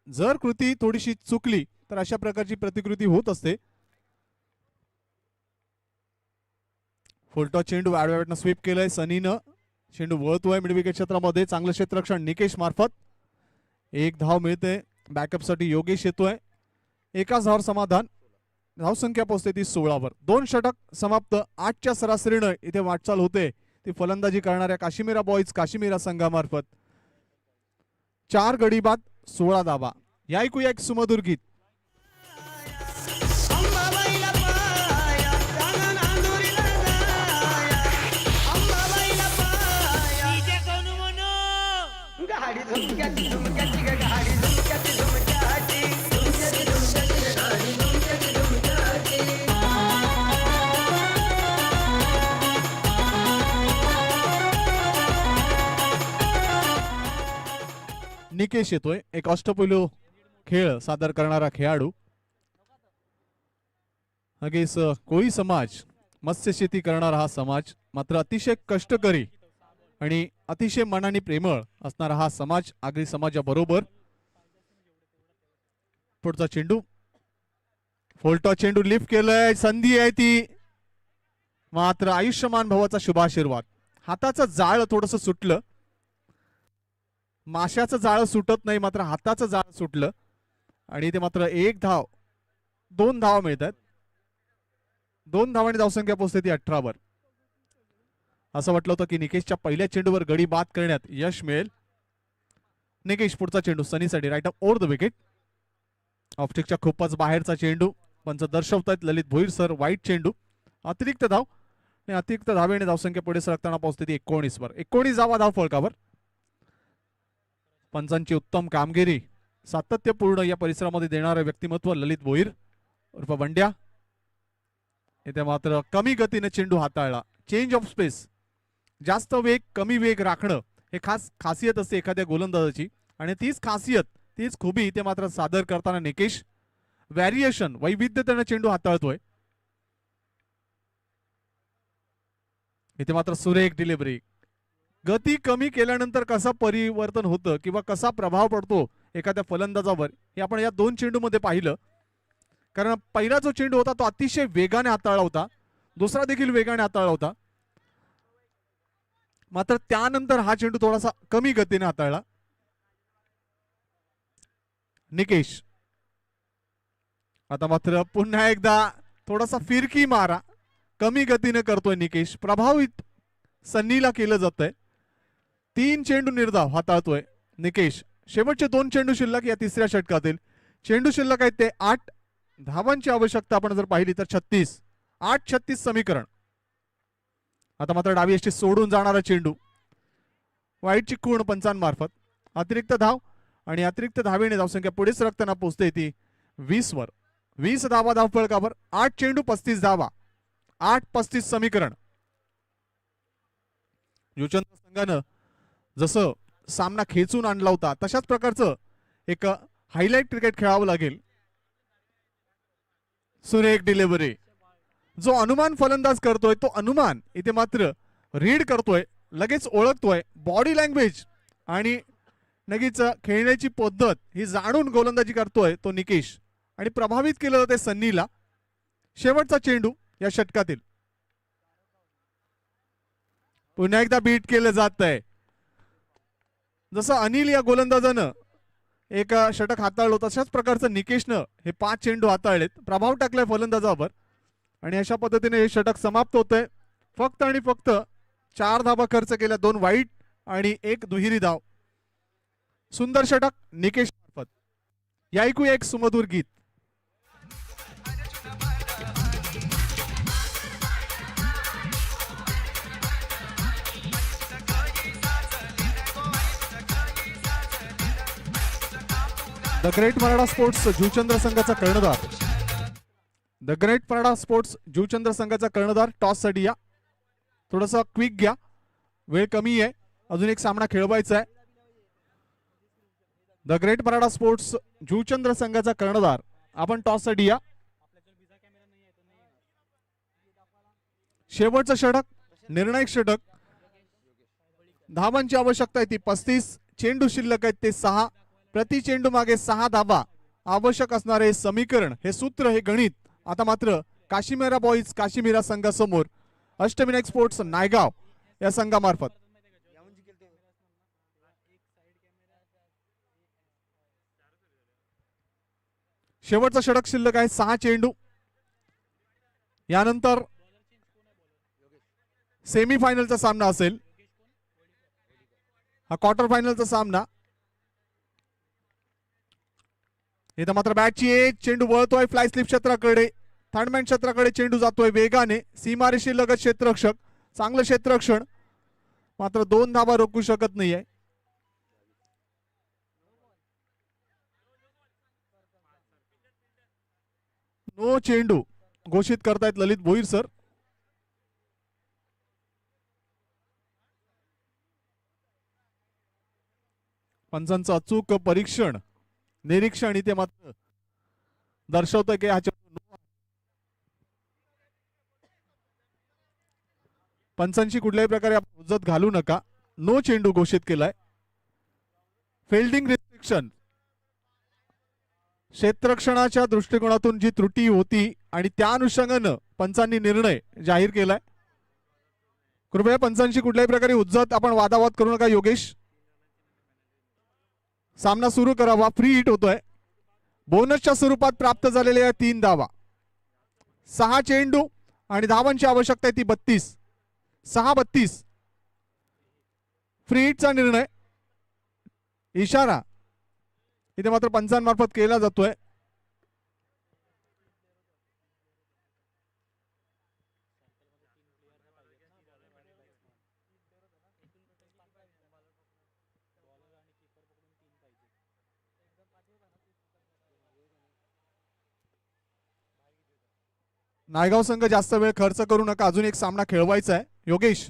जर कृती थोडीशी चुकली तर अशा प्रकारची प्रतिकृती होत असते. फुलटॉस चेंडू आडव्या बॅटनं स्वीप केलंय सनीनं. चेंडू वळतोय मिड विकेट क्षेत्रामध्ये. चांगलं क्षेत्ररक्षण निकेश मार्फत. एक धाव मिळते. बॅकअपसाठी योगेश येतोय. एकाच धावावर समाधान. धावसंख्या पोहोचते ती 16वर. 2 षटक समाप्त. 8च्या सरासरीनं इथे वाटचाल होते ती फलंदाजी करणाऱ्या काश्मीरा बॉईज काश्मीरा संघामार्फत. 4 गडी बाद 16 धावा. या ऐकूया एक सुमधुर गीत. अंबाबाईला पाया चांगण अंधुरीला जाया अंबाबाईला पाया डीजे कोण म्हणू गाडी झुमक्याची झुमक्याची ग गाडी झुमक्याची झुमक्याची झुमक्याची झुमक्याची ग गाडी झुमक्याची झुमक्याची निकेश येतोय. एक अष्टपैलू खेळ सादर करणारा खेळाडू. अगेस कोळी समाज, मत्स्य शेती करणारा हा समाज, मात्र अतिशय कष्टकरी आणि अतिशय मनाने प्रेमळ असणारा हा समाज आगरी समाजाबरोबर. पुढचा चेंडू. फुलटॉस चेंडू लिफ्ट केलंय. संधी आहे ती, मात्र आयुष्यमान भवाचा शुभाशीर्वाद. हाताचं जाळ थोडस सुटलं. माशाचं जाळं सुटत नाही, मात्र हाताचं जाळं सुटलं आणि ते मात्र 1 धाव. 2 धावा मिळतात. 2 धावांनी धावसंख्या पोहोचते ती 18वर. असं वाटलं होतं की निकेशच्या पहिल्या चेंडूवर गडी बाद करण्यात यश मिळेल. निकेश पुढचा चेंडू सनीसाठी right up over the wicket. ऑफस्टिकच्या खूपच बाहेरचा चेंडू. पंच दर्शवतायत ललित भोईर सर. वाईट चेंडू. अतिरिक्त धाव आणि अतिरिक्त धावेने धावसंख्या पुढे सरकताना पोहोचते ती 19वर. 19 धावा धाव फळकावर. पंचांची उत्तम कामगिरी सातत्यपूर्ण या परिसरामध्ये देणारं व्यक्तिमत्व ललित भोईर उर्फ बंड्या. इथे मात्र कमी गतीने चेंडू हाताळला. Change of space. जास्त वेग कमी वेग राखणं हे खास खासियत असते एखाद्या गोलंदाजाची आणि तीच खासियत, तीच खुबी इथे मात्र सादर करताना निकेश व्हॅरिएशन वैविध्यतेने चेंडू हाताळतोय. इथे मात्र सुरेख डिलिव्हरी. गती कमी केल्यानंतर कसा परिवर्तन होतं किंवा कसा प्रभाव पडतो एखाद्या फलंदाजावर हे आपण या 2 चेंडूमध्ये पाहिलं. कारण पहिला जो चेंडू होता तो अतिशय वेगाने हाताळला होता. दुसरा देखील वेगाने हाताळला होता. मात्र त्यानंतर हा चेंडू थोडासा कमी गतीने हाताळला. निकेश आता मात्र पुन्हा एकदा थोडासा फिरकी मारा कमी गतीने करतोय निकेश. प्रभावित सन्नीला केलं जातंय. 3 चेंडू निर्धाव हाताळतोय निकेश. शेवटचे 2 चेंडू शिल्लक या तिसऱ्या षटकातील. चेंडू शिल्लक आहेत ते 8 धावांची आवश्यकता आपण जर पाहिली तर 36. 8-36 समीकरण. आता मात्र डावी यष्टी सोडून जाणारा चेंडू. वाईटची खूण पंचांमार्फत. अतिरिक्त धाव आणि अतिरिक्त धावेने धावसंख्या पुढे सरकताना पोहोचते ती 20वर. 20 धावा धाव फळकावर. 8 चेंडू 35 धावा. 8-35 समीकरण. युचंद्र संघानं जसं सामना खेचून आणला होता तशाच प्रकारचं एक हायलाइट क्रिकेट खेळावं लागेल. सुरेख डिलिव्हरी. जो अनुमान फलंदाज करतोय तो अनुमान इथे मात्र रीड करतोय, लगेच ओळखतोय. बॉडी लँग्वेज आणि लगेच खेळण्याची पद्धत ही जाणून गोलंदाजी करतोय तो निकेश आणि प्रभावित केलं जाते सन्नीला. शेवटचा चेंडू या षटकातील. पुन्हा एकदा बीट केलं जात आहे. जसं अनिल या गोलंदाजानं एक षटक हाताळलं. तशाच प्रकारचं निकेशनं हे 5 चेंडू हाताळलेत, प्रभाव टाकलाय फलंदाजावर आणि अशा पद्धतीने हे षटक समाप्त होतंय. फक्त आणि फक्त 4 धाबा खर्च केल्या, 2 वाईट आणि 1 दुहेरी धाव. सुंदर षटक निकेश मार्फत. या ऐकूया एक सुमधुर गीत. The great Maratha sports Juchandra संघाचा कर्णधार. The great Maratha sports Juchandra संघाचा कर्णधार टॉससाठी या. थोडंसं क्विक घ्या, वेळ कमी आहे, अजून एक सामना खेळवायचा आहे. The great Maratha sports Juchandra संघाचा कर्णधार, आपण टॉससाठी या. शेवटचं षटक, निर्णायक षटक. धावांची आवश्यकता आहे ती 35. चेंडू शिल्लक आहेत ते 6. प्रति चेंडू मागे 6 धावा आवश्यक असणारे हे समीकरण, हे सूत्र, हे गणित आता मात्र काशीमीरा बॉईज काशीमीरा संघासमोर अष्टविनायक स्पोर्ट्स नायगाव या संघामार्फत. शेवटचा षटक शिल्लक आहे 6 चेंडू. यानंतर सेमीफायनलचा सामना असेल, हा क्वार्टर फायनलचा सामना. इथं मात्र बॅटची एक चेंडू वळतोय फ्लाय स्लिप क्षेत्राकडे, थर्डमॅन क्षेत्राकडे चेंडू जातोय वेगाने. सीमारेषी लगत क्षेत्ररक्षक, चांगलं क्षेत्ररक्षण, मात्र 2 धाबा रोखू शकत नाहीये. नो चेंडू घोषित करतायत ललित भोईर सर. पंचांचं अचूक परीक्षण, निरीक्षण इथे मात्र दर्शवतंय की ह्याच्या पंचांची कुठल्याही प्रकारे आपण हुज्जत घालू नका. नो चेंडू घोषित केलाय. फिल्डिंग रिस्ट्रिक्शन, क्षेत्ररक्षणाच्या दृष्टिकोनातून जी त्रुटी होती आणि त्या अनुषंगानं पंचांनी निर्णय जाहीर केलाय. कृपया पंचांची कुठल्याही प्रकारे हुज्जत आपण वादावाद करू नका. योगेश, सामना सुरू करावा. फ्री हिट होतोय. बोनसच्या स्वरूपात प्राप्त झालेल्या 3 धावा, 6 चेंडू आणि धावांची आवश्यकता आहे ती 32. 6-32. फ्री हिटचा निर्णय, इशारा इथे मात्र पंचांमार्फत केला जातोय. नायगाव संघ जास्त वेळ खर्च करू नका, अजून एक सामना खेळवायचा आहे. योगेश,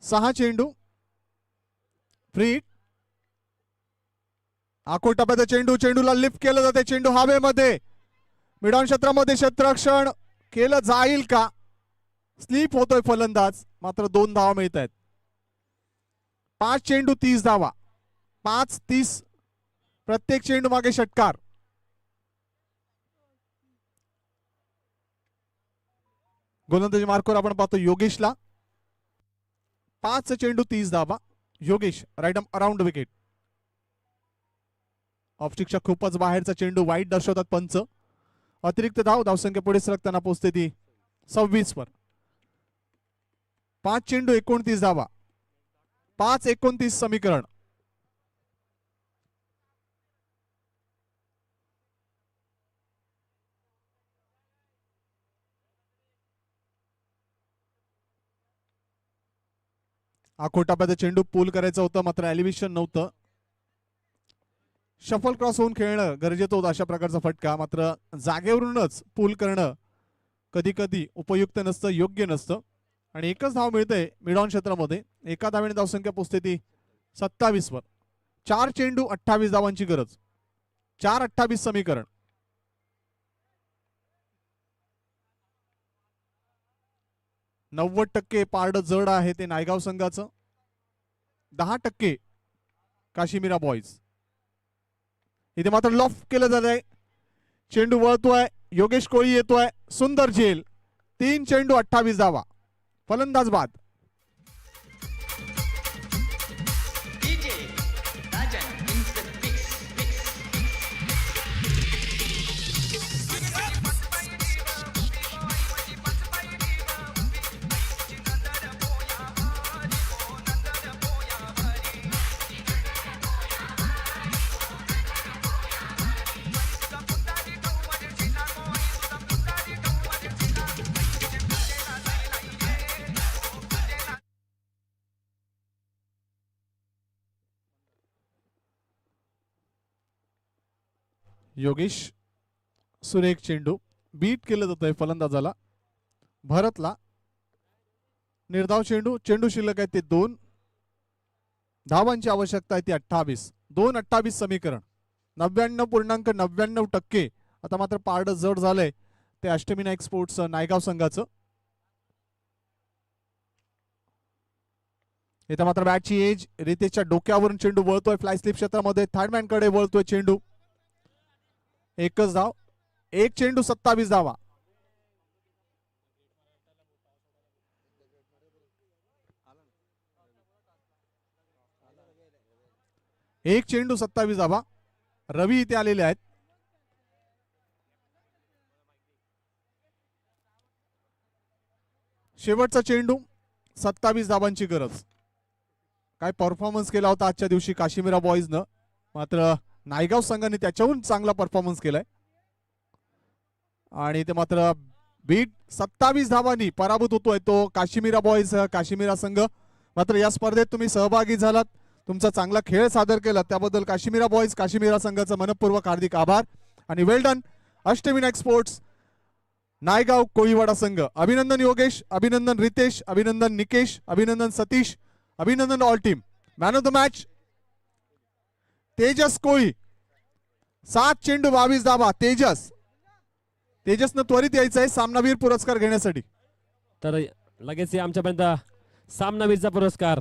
सहा चेंडू, फ्री हिट. आखो टप्प्याचा चेंडू, चेंडूला लिफ्ट केलं जाते, चेंडू हवेमध्ये, मिडॉन क्षेत्रामध्ये क्षेत्ररक्षण केलं जाईल का? स्लिप होतोय फलंदाज, मात्र 2 धावा मिळत आहेत. 5 चेंडू 30 धावा, 5-30. प्रत्येक चेंडू मागे षटकार. गोलंदाजी मार्कवर आपण पाहतो योगेशला. 5 चेंडू 30 धावा. Yogesh right around wicket. ऑफस्टिकच्या खूपच बाहेरचा चेंडू वाईट दर्शवतात पंच. अतिरिक्त धाव, धावसंख्या पुढे सरकताना पोहोचते ती 26 वर. 5 चेंडू 29 धावा, 5-29 समीकरण. आखो टप्प्याचा चेंडू पूल करायचं होतं, मात्र एलिव्हेशन नव्हतं. शफल क्रॉस होऊन खेळणं गरजेचं होतं. अशा प्रकारचा फटका मात्र जागेवरूनच पूल करणं कधी कधी उपयुक्त नसतं, योग्य नसतं. आणि एकच धाव मिळते मिडॉन क्षेत्रामध्ये. एका धावेने धावसंख्या पोहोचते ती 27 वर. 4 चेंडू 28 धावांची गरज. 4-28 समीकरण. %90 पारड जड आहे ते नायगाव संघाचं, 10% काशीमीरा बॉईज. इथे मात्र लॉफ केलं जात आहे. चेंडू वळतोय, योगेश कोळी येतोय, सुंदर झेल, 3 चेंडू 28 धावा, फलंदाज बाद. योगेश सुरेख चेंडू बीट केलं जातंय फलंदाजाला. भरतला निर्धाव चेंडू, चेंडू शिल्लक आहे ते 2, धावांची आवश्यकता आहे ती 28. 2-28 समीकरण, 99.99%. आता मात्र पारडं जड झालंय ते अष्टमी नाईक स्पोर्ट्स नायगाव संघाचं. इथं मात्र बॅटची एज, रितेशच्या डोक्यावरून चेंडू वळतोय फ्लाय स्लिप क्षेत्रामध्ये, थर्डमॅन कडे वळतोय चेंडू. एकच धाव, 1 चेंडू 27 धावा. एक चेंडू 27 धावा. रवी इथे आलेले आहेत. शेवटचा चेंडू, 27 धावांची गरज. काय परफॉर्मन्स केला होता आजच्या दिवशी काश्मीरा बॉईजनं, मात्र नायगाव संघाने त्याच्याहून चांगला परफॉर्मन्स केलाय. आणि ते मात्र बीट 27 धावांनी पराभूत होतोय तो काश्मीरा बॉईज काश्मीरा संघ. मात्र या स्पर्धेत तुम्ही सहभागी झालात, तुमचा चांगला खेळ सादर केला त्याबद्दल काश्मीरा बॉईज काश्मीरा संघाचा मनपूर्वक हार्दिक आभार आणि वेल डन अष्टमी नाईक स्पोर्ट्स नायगाव कोळीवाडा संघ. अभिनंदन योगेश, अभिनंदन रितेश, अभिनंदन निकेश, अभिनंदन सतीश, अभिनंदन all team. Man of the match Tejas Koli, 7 चेंडू 22 धावा. तेजसनं त्वरित यायचं आहे सामनावीर पुरस्कार घेण्यासाठी. तर लगेच आमच्यापर्यंत सामनावीरचा पुरस्कार